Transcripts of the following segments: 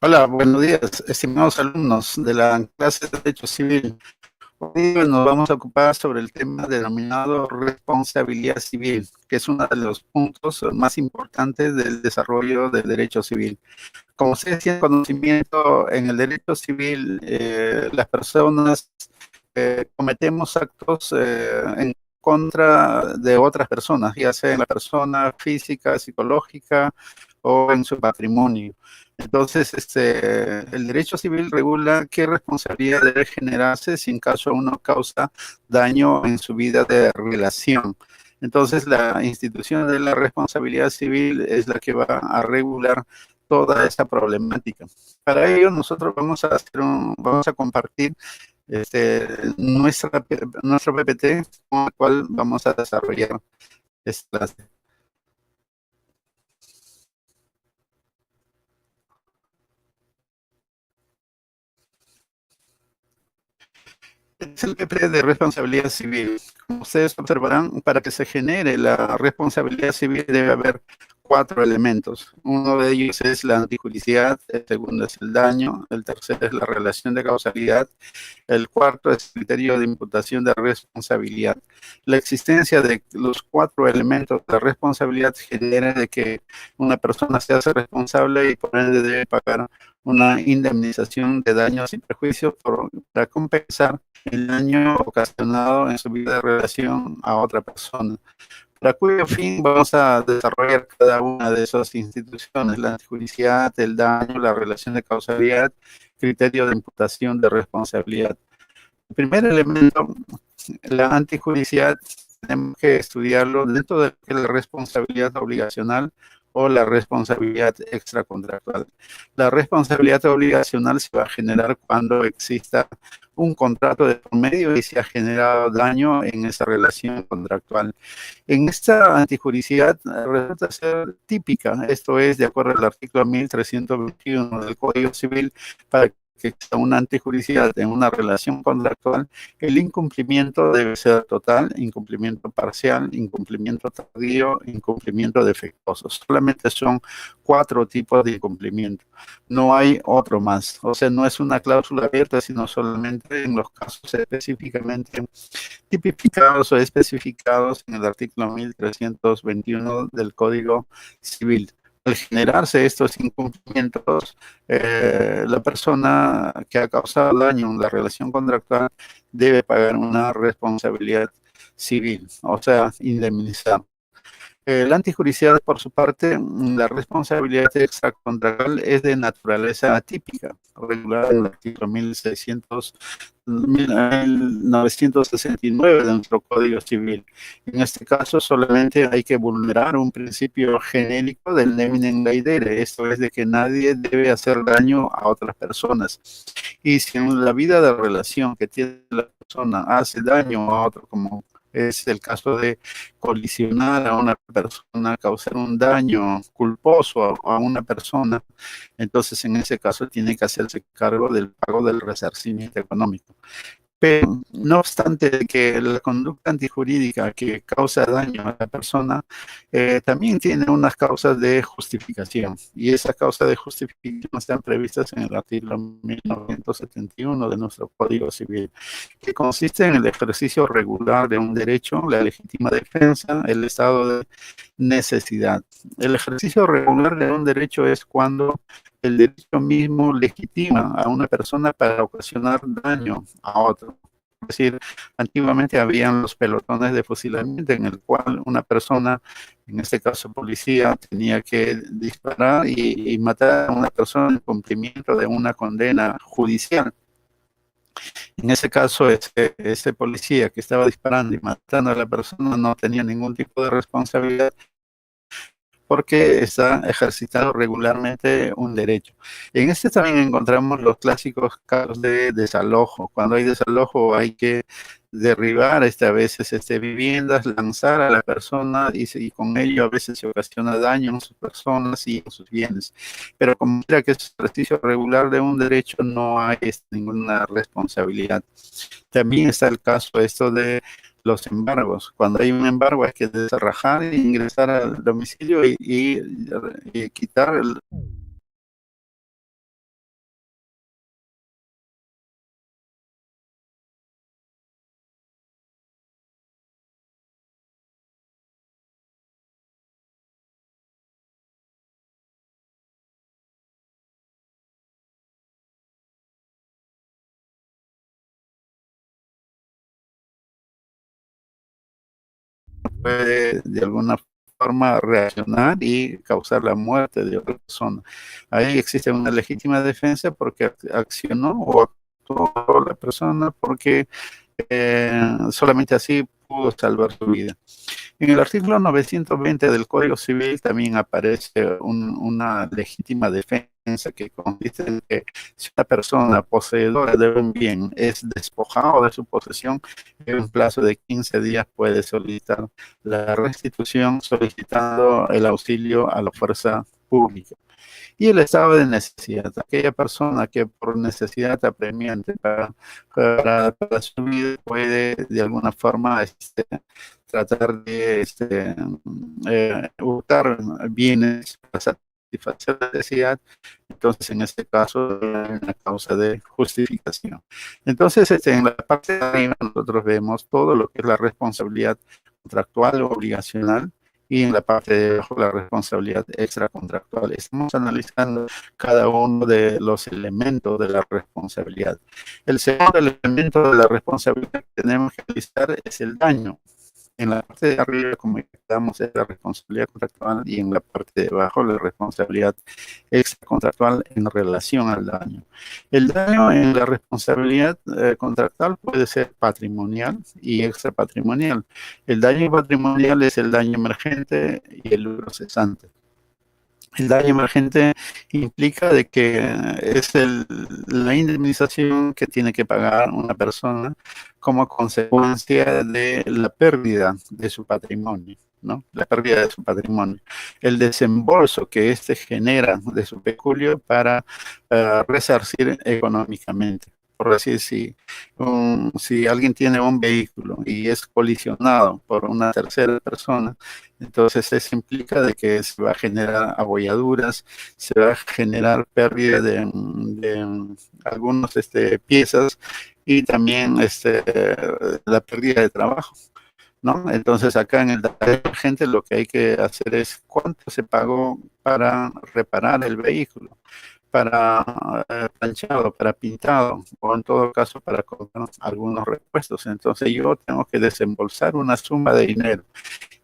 Hola, buenos días, estimados alumnos de la clase de Derecho Civil. Hoy nos vamos a ocupar sobre el tema denominado responsabilidad civil, que es uno de los puntos más importantes del desarrollo del derecho civil. Como ustedes tienen conocimiento, en el derecho civil, las personas cometemos actos en contra de otras personas, ya sea en la persona física, psicológica o en su patrimonio. Entonces, el derecho civil regula qué responsabilidad debe generarse si en caso uno causa daño en su vida de relación. Entonces, la institución de la responsabilidad civil es la que va a regular toda esta problemática. Para ello, nosotros vamos a compartir nuestro PPT con el cual vamos a desarrollar esta clase. Es el PP de responsabilidad civil. Como ustedes observarán, para que se genere la responsabilidad civil debe haber cuatro elementos. Uno de ellos es la antijuricidad, el segundo es el daño, el tercero es la relación de causalidad, el cuarto es el criterio de imputación de responsabilidad. La existencia de los cuatro elementos de responsabilidad genera de que una persona se hace responsable y por ende debe pagar una indemnización de daños y perjuicios para compensar el daño ocasionado en su vida de relación a otra persona, para cuyo fin vamos a desarrollar cada una de esas instituciones: la antijudicial, el daño, la relación de causalidad, criterio de imputación de responsabilidad. El primer elemento, la antijudicial, tenemos que estudiarlo dentro de la responsabilidad obligacional o la responsabilidad extracontractual. La responsabilidad obligacional se va a generar cuando exista un contrato de por medio y se ha generado daño en esa relación contractual. En esta antijuricidad resulta ser típica, esto es, de acuerdo al artículo 1321 del Código Civil, para que exista una antijuricidad en una relación contractual, el incumplimiento debe ser total, incumplimiento parcial, incumplimiento tardío, incumplimiento defectuoso. Solamente son cuatro tipos de incumplimiento. No hay otro más. O sea, no es una cláusula abierta, sino solamente en los casos específicamente tipificados o especificados en el artículo 1321 del Código Civil. Al generarse estos incumplimientos, la persona que ha causado daño en la relación contractual debe pagar una responsabilidad civil, o sea, indemnizar. La antijudicial, por su parte, la responsabilidad extracontractual es de naturaleza atípica, regulada en el artículo 1969 de nuestro Código Civil. En este caso, solamente hay que vulnerar un principio genérico del neminem laedere, esto es de que nadie debe hacer daño a otras personas. Y si en la vida de relación que tiene la persona hace daño a otro, como es el caso de colisionar a una persona, causar un daño culposo a una persona, entonces en ese caso tiene que hacerse cargo del pago del resarcimiento económico. Pero no obstante que la conducta antijurídica que causa daño a la persona también tiene unas causas de justificación, y esas causas de justificación están previstas en el artículo 1971 de nuestro Código Civil, que consiste en el ejercicio regular de un derecho, la legítima defensa, el estado de necesidad. El ejercicio regular de un derecho es cuando el derecho mismo legitima a una persona para ocasionar daño a otro. Es decir, antiguamente habían los pelotones de fusilamiento en el cual una persona, en este caso policía, tenía que disparar y matar a una persona en cumplimiento de una condena judicial. En ese caso, ese policía que estaba disparando y matando a la persona no tenía ningún tipo de responsabilidad porque está ejercitado regularmente un derecho. En este también encontramos los clásicos casos de desalojo. Cuando hay desalojo hay que derribar a veces viviendas, lanzar a la persona y con ello a veces se ocasiona daño en sus personas y en sus bienes. Pero como quiera que es ejercicio regular de un derecho, no hay ninguna responsabilidad. También está el caso esto de los embargos. Cuando hay un embargo hay que desarrajar e ingresar al domicilio y quitar puede de alguna forma reaccionar y causar la muerte de otra persona. Ahí existe una legítima defensa porque accionó o actuó la persona porque solamente así pudo salvar su vida. En el artículo 920 del Código Civil también aparece una legítima defensa que consiste en que si una persona poseedora de un bien es despojado de su posesión, en un plazo de 15 días puede solicitar la restitución solicitando el auxilio a la fuerza pública. Y el estado de necesidad, aquella persona que por necesidad apremiante para su vida puede de alguna forma tratar de hurtar bienes para satisfacer la necesidad, entonces en este caso hay una causa de justificación. Entonces, en la parte de arriba nosotros vemos todo lo que es la responsabilidad contractual o obligacional, y en la parte de abajo la responsabilidad extracontractual. Estamos analizando cada uno de los elementos de la responsabilidad. El segundo elemento de la responsabilidad que tenemos que analizar es el daño. En la parte de arriba, como estamos, es la responsabilidad contractual y en la parte de abajo la responsabilidad extracontractual en relación al daño. El daño en la responsabilidad contractual puede ser patrimonial y extrapatrimonial. El daño patrimonial es el daño emergente y el lucro cesante. El daño emergente implica de que es la indemnización que tiene que pagar una persona como consecuencia de la pérdida de su patrimonio, ¿no? La pérdida de su patrimonio. El desembolso que éste genera de su peculio para resarcir económicamente. Por decir, si alguien tiene un vehículo y es colisionado por una tercera persona, entonces eso implica de que se va a generar abolladuras, se va a generar pérdida de algunas piezas y también la pérdida de trabajo, ¿no? Entonces acá en el daño emergente lo que hay que hacer es cuánto se pagó para reparar el vehículo, para planchado, para pintado, o en todo caso para comprar algunos repuestos. Entonces yo tengo que desembolsar una suma de dinero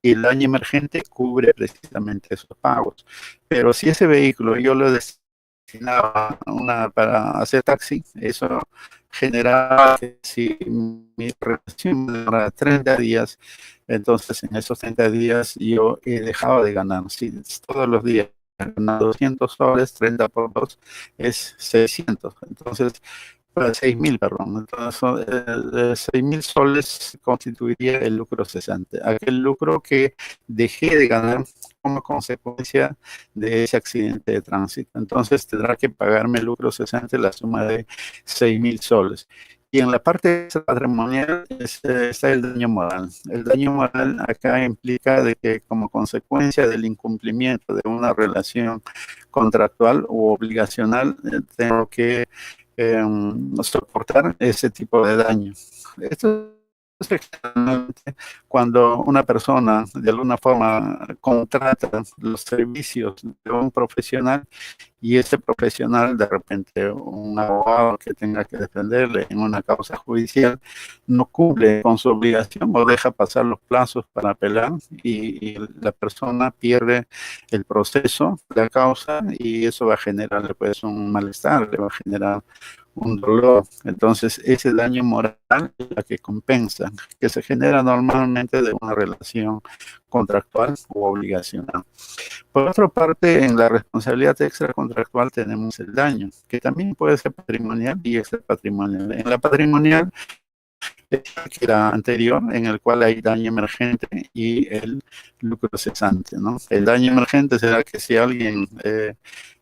y el daño emergente cubre precisamente esos pagos. Pero si ese vehículo yo lo destinaba para hacer taxi, eso generaba que si mi relación demora 30 días, entonces en esos 30 días yo he dejado de ganar. Si todos los días ganar 200 soles, 30 por 2 es 600. Entonces, 6.000, perdón. Entonces, 6.000 soles constituiría el lucro cesante. Aquel lucro que dejé de ganar como consecuencia de ese accidente de tránsito. Entonces, tendrá que pagarme el lucro cesante la suma de 6.000 soles. Y en la parte patrimonial está el daño moral. El daño moral acá implica de que como consecuencia del incumplimiento de una relación contractual u obligacional, tengo que soportar ese tipo de daño. Esto es generalmente cuando una persona de alguna forma contrata los servicios de un profesional y ese profesional, de repente un abogado que tenga que defenderle en una causa judicial, no cumple con su obligación o deja pasar los plazos para apelar y la persona pierde el proceso, la causa, y eso va a generarle pues un malestar, le va a generar un dolor. Entonces, ese daño moral es la que compensa, que se genera normalmente de una relación contractual u obligacional. Por otra parte, en la responsabilidad extracontractual tenemos el daño, que también puede ser patrimonial y extrapatrimonial. En la patrimonial, que era anterior, en el cual hay daño emergente y el lucro cesante, ¿no? El daño emergente será que si alguien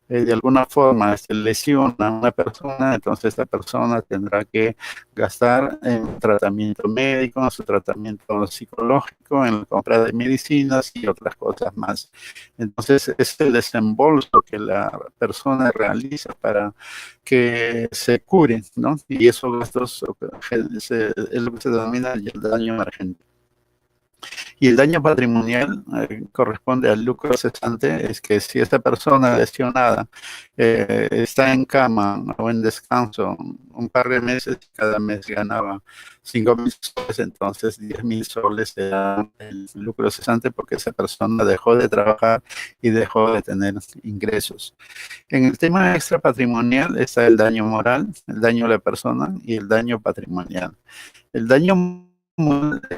de alguna forma lesiona a una persona, entonces esta persona tendrá que gastar en tratamiento médico, en su tratamiento psicológico, en la compra de medicinas y otras cosas más. Entonces es el desembolso que la persona realiza para que se cure, ¿no? Y esos gastos es lo que se denomina el daño emergente. Y el daño patrimonial corresponde al lucro cesante, es que si esta persona lesionada está en cama o en descanso un par de meses, cada mes ganaba 5.000 soles, entonces 10.000 soles era el lucro cesante porque esa persona dejó de trabajar y dejó de tener ingresos. En el tema extrapatrimonial está el daño moral, el daño a la persona y el daño patrimonial. El daño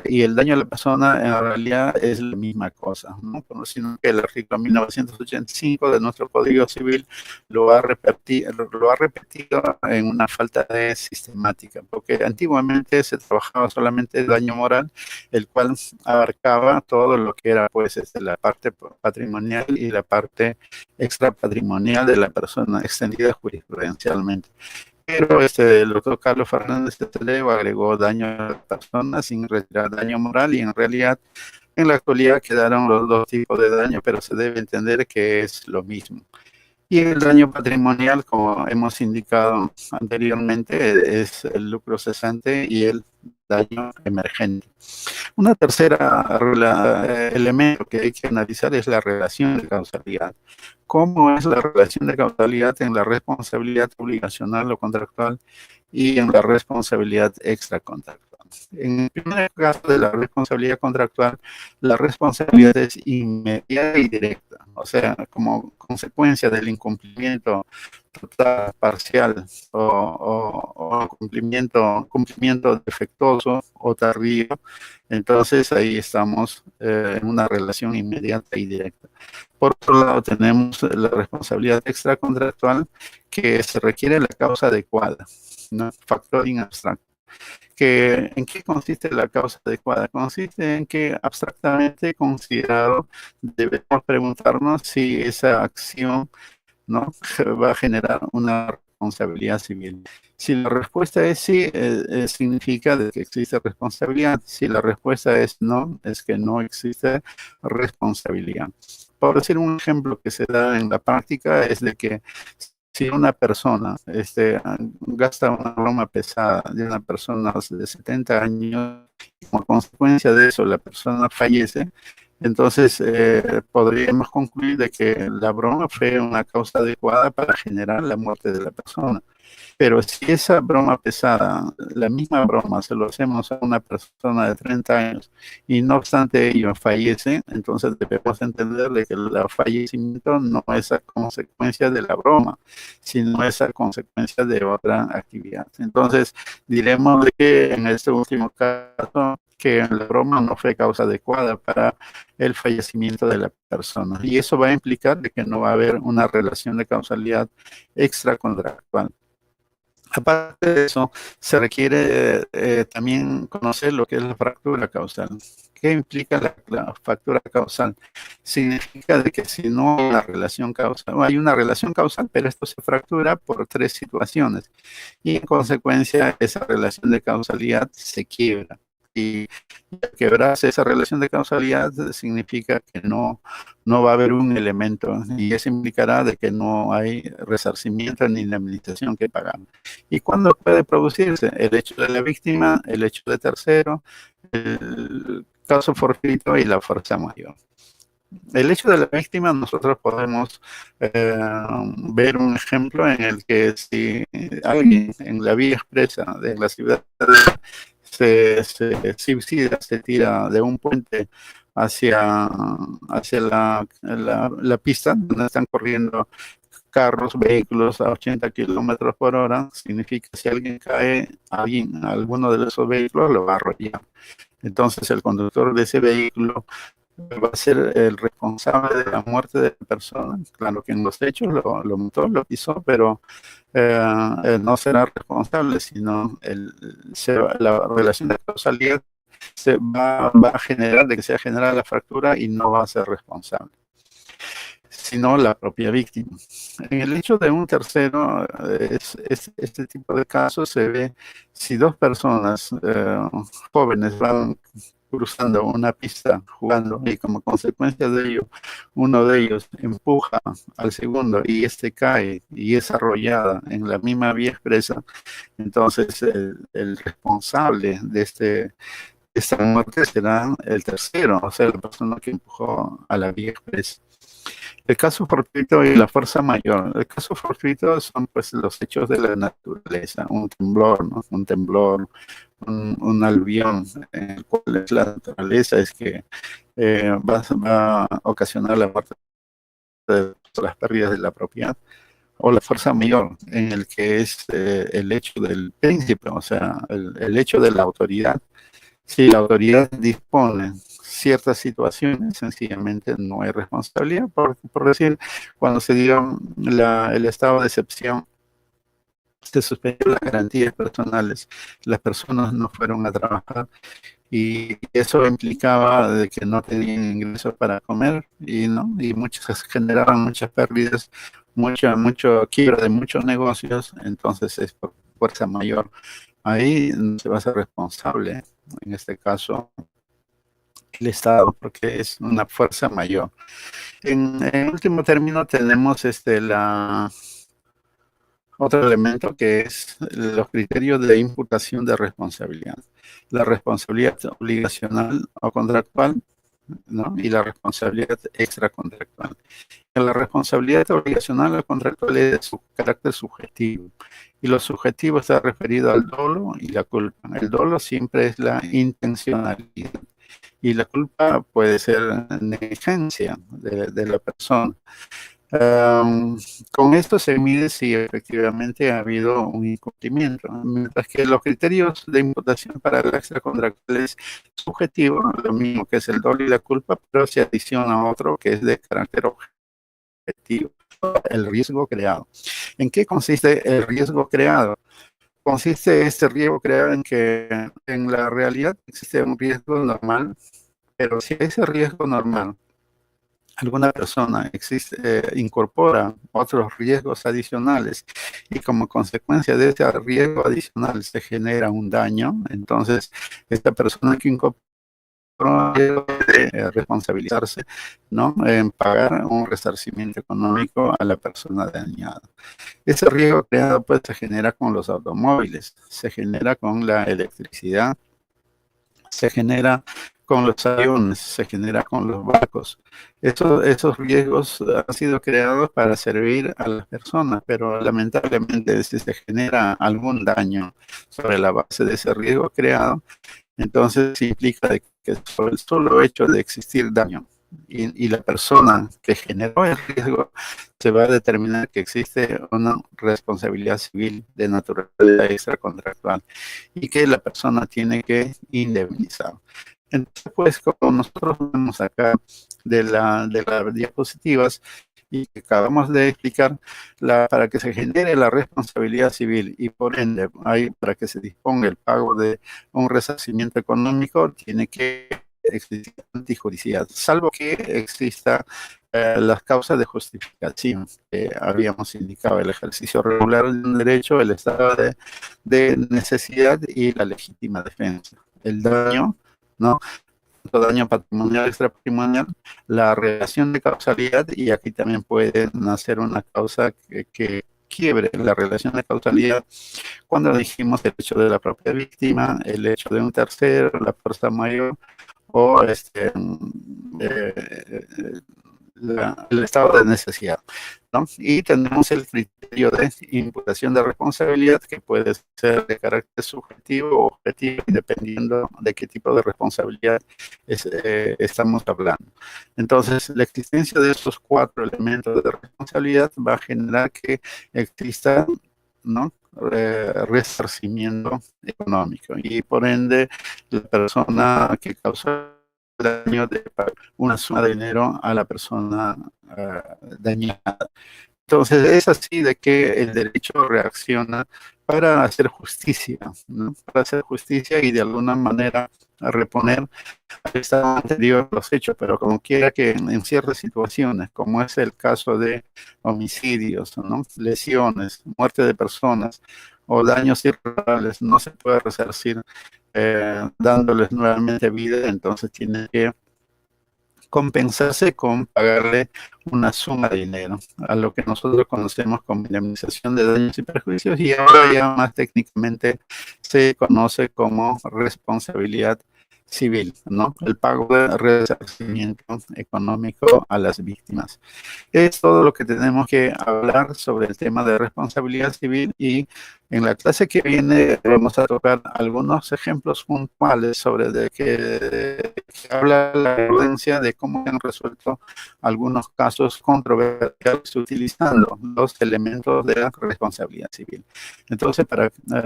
y el daño a la persona en realidad es la misma cosa, ¿no? Sino que el artículo 1985 de nuestro Código Civil lo ha repetido en una falta de sistemática, porque antiguamente se trabajaba solamente el daño moral, el cual abarcaba todo lo que era pues la parte patrimonial y la parte extrapatrimonial de la persona extendida jurisprudencialmente. Pero el doctor Carlos Fernández de Toledo agregó daño a la persona sin retirar daño moral y en realidad en la actualidad quedaron los dos tipos de daño, pero se debe entender que es lo mismo. Y el daño patrimonial, como hemos indicado anteriormente, es el lucro cesante y el daño emergente. Una tercera elemento que hay que analizar es la relación de causalidad. ¿Cómo es la relación de causalidad en la responsabilidad obligacional o contractual y en la responsabilidad extracontractual? En el primer caso de la responsabilidad contractual, la responsabilidad es inmediata y directa, o sea, como consecuencia del incumplimiento total, parcial o cumplimiento defectuoso o tardío, entonces ahí estamos en una relación inmediata y directa. Por otro lado, tenemos la responsabilidad extracontractual, que se requiere la causa adecuada, ¿no? Factoring abstracto. ¿En qué consiste la causa adecuada? Consiste en que abstractamente considerado debemos preguntarnos si esa acción, ¿no?, va a generar una responsabilidad civil. Si la respuesta es sí, significa de que existe responsabilidad. Si la respuesta es no, es que no existe responsabilidad. Por decir un ejemplo que se da en la práctica es de que si una persona gasta una broma pesada de una persona de 70 años, y como consecuencia de eso la persona fallece, entonces podríamos concluir de que la broma fue una causa adecuada para generar la muerte de la persona. Pero si esa broma pesada, la misma broma, se lo hacemos a una persona de 30 años y no obstante ello fallece, entonces debemos entender de que el fallecimiento no es a consecuencia de la broma, sino es a consecuencia de otra actividad. Entonces diremos de que en este último caso, que la broma no fue causa adecuada para el fallecimiento de la persona. Y eso va a implicar de que no va a haber una relación de causalidad extracontractual. Aparte de eso, se requiere también conocer lo que es la fractura causal. ¿Qué implica la fractura causal? Significa de que si no hay una relación causal, o hay una relación causal, pero esto se fractura por tres situaciones y en consecuencia esa relación de causalidad se quiebra. Y quebrarse esa relación de causalidad significa que no va a haber un elemento y eso implicará de que no hay resarcimiento ni indemnización que pagar. ¿Y cuándo puede producirse? El hecho de la víctima, el hecho de tercero, el caso fortuito y la fuerza mayor. El hecho de la víctima, nosotros podemos ver un ejemplo en el que si alguien en la vía expresa de la ciudad se suicida, se tira de un puente hacia la pista donde están corriendo carros, vehículos a 80 kilómetros por hora, significa que si alguien cae, alguno de esos vehículos lo va a arrollar. Entonces el conductor de ese vehículo va a ser el responsable de la muerte de la persona. Claro que en los hechos lo mató, lo pisó, pero no será responsable, sino la relación de causalidad va a generar de que se genera la fractura y no va a ser responsable, sino la propia víctima. En el hecho de un tercero, este tipo de casos se ve si dos personas jóvenes van cruzando una pista jugando y como consecuencia de ello uno de ellos empuja al segundo y este cae y es arrollada en la misma vía expresa, entonces el responsable de esta muerte será el tercero, o sea, la persona que empujó a la vía expresa. El caso fortuito y la fuerza mayor. El caso fortuito son pues los hechos de la naturaleza, un temblor, ¿no? Un temblor, un aluvión, en el cual es la naturaleza es que va a ocasionar la muerte de las pérdidas de la propiedad, o la fuerza mayor, en el que es el hecho del príncipe, o sea, el hecho de la autoridad. Si la autoridad dispone ciertas situaciones, sencillamente no hay responsabilidad. Por decir, cuando se dio el estado de excepción, se suspendió las garantías personales, las personas no fueron a trabajar y eso implicaba de que no tenían ingresos para comer y no y muchas generaban muchas pérdidas, mucho quiebra de muchos negocios, entonces es por fuerza mayor. Ahí no se va a ser responsable, en este caso, el Estado, porque es una fuerza mayor. En último término tenemos otro elemento que es los criterios de imputación de responsabilidad. La responsabilidad obligacional o contractual, ¿no? Y la responsabilidad extracontractual. La responsabilidad obligacional o contractual es de su carácter subjetivo. Y lo subjetivo está referido al dolo y la culpa. El dolo siempre es la intencionalidad. Y la culpa puede ser negligencia de la persona. Con esto se mide si efectivamente ha habido un incumplimiento, mientras que los criterios de imputación para el extracontractual es subjetivo, lo mismo que es el dolo y la culpa, pero se adiciona otro que es de carácter objetivo, el riesgo creado. ¿En qué consiste el riesgo creado? Consiste este riesgo creado en que en la realidad existe un riesgo normal, pero si ese riesgo normal alguna persona incorpora otros riesgos adicionales y como consecuencia de ese riesgo adicional se genera un daño, entonces esta persona que incorpora debe responsabilizarse, ¿no? En pagar un resarcimiento económico a la persona dañada. Ese riesgo creado pues se genera con los automóviles, se genera con la electricidad, se genera con los aviones, se genera con los barcos. Esos riesgos han sido creados para servir a las personas, pero lamentablemente si se genera algún daño sobre la base de ese riesgo creado, entonces implica de que sobre el solo hecho de existir daño y la persona que generó el riesgo, se va a determinar que existe una responsabilidad civil de naturaleza extracontractual y que la persona tiene que indemnizar. Entonces, pues, como nosotros vemos acá de las diapositivas y que acabamos de explicar, para que se genere la responsabilidad civil y por ende, para que se disponga el pago de un resarcimiento económico, tiene que existir antijuricidad, salvo que exista las causas de justificación que habíamos indicado, el ejercicio regular de un derecho, el estado de necesidad y la legítima defensa. El daño, ¿no? Daño patrimonial, extrapatrimonial, la relación de causalidad, y aquí también puede nacer una causa que quiebre la relación de causalidad cuando dijimos el hecho de la propia víctima, el hecho de un tercero, la fuerza mayor o el estado de necesidad, ¿no? Y tenemos el criterio de imputación de responsabilidad que puede ser de carácter subjetivo o objetivo, dependiendo de qué tipo de responsabilidad estamos hablando. Entonces, la existencia de estos cuatro elementos de responsabilidad va a generar que exista, ¿no? Resarcimiento económico y por ende la persona que causó el daño de pagar una suma de dinero a la persona dañada. Entonces es así de que el derecho reacciona para hacer justicia, ¿no? Para hacer justicia y de alguna manera reponer al estado anterior los hechos, pero como quiera que en ciertas situaciones, como es el caso de homicidios, ¿no? Lesiones, muerte de personas o daños irreparables, no se puede resarcir dándoles nuevamente vida, entonces tiene que compensarse con pagarle una suma de dinero, a lo que nosotros conocemos como indemnización de daños y perjuicios, y ahora ya más técnicamente se conoce como responsabilidad civil, ¿no? El pago de resarcimiento económico a las víctimas. Es todo lo que tenemos que hablar sobre el tema de responsabilidad civil, y en la clase que viene vamos a tocar algunos ejemplos puntuales sobre de que habla la evidencia de cómo han resuelto algunos casos controversiales utilizando los elementos de la responsabilidad civil. Entonces,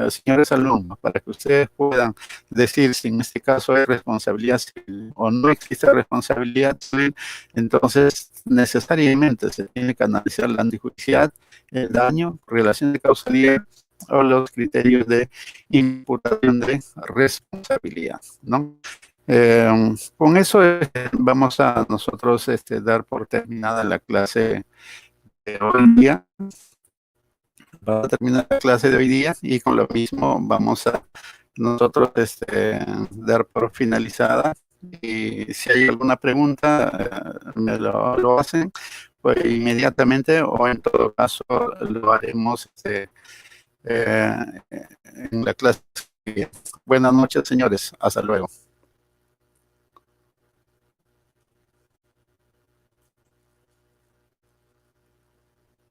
señores alumnos, para que ustedes puedan decir si en este caso hay responsabilidad civil o no existe responsabilidad civil, entonces necesariamente se tiene que analizar la antijuicialidad, el daño, relación de causalidad o los criterios de imputación de responsabilidad, ¿no? Con eso vamos a nosotros dar por terminada la clase de hoy día. Vamos a terminar la clase de hoy día, y con lo mismo vamos a nosotros dar por finalizada. Y si hay alguna pregunta, me lo hacen pues inmediatamente, o en todo caso lo haremos en la clase. Buenas noches, señores. Hasta luego.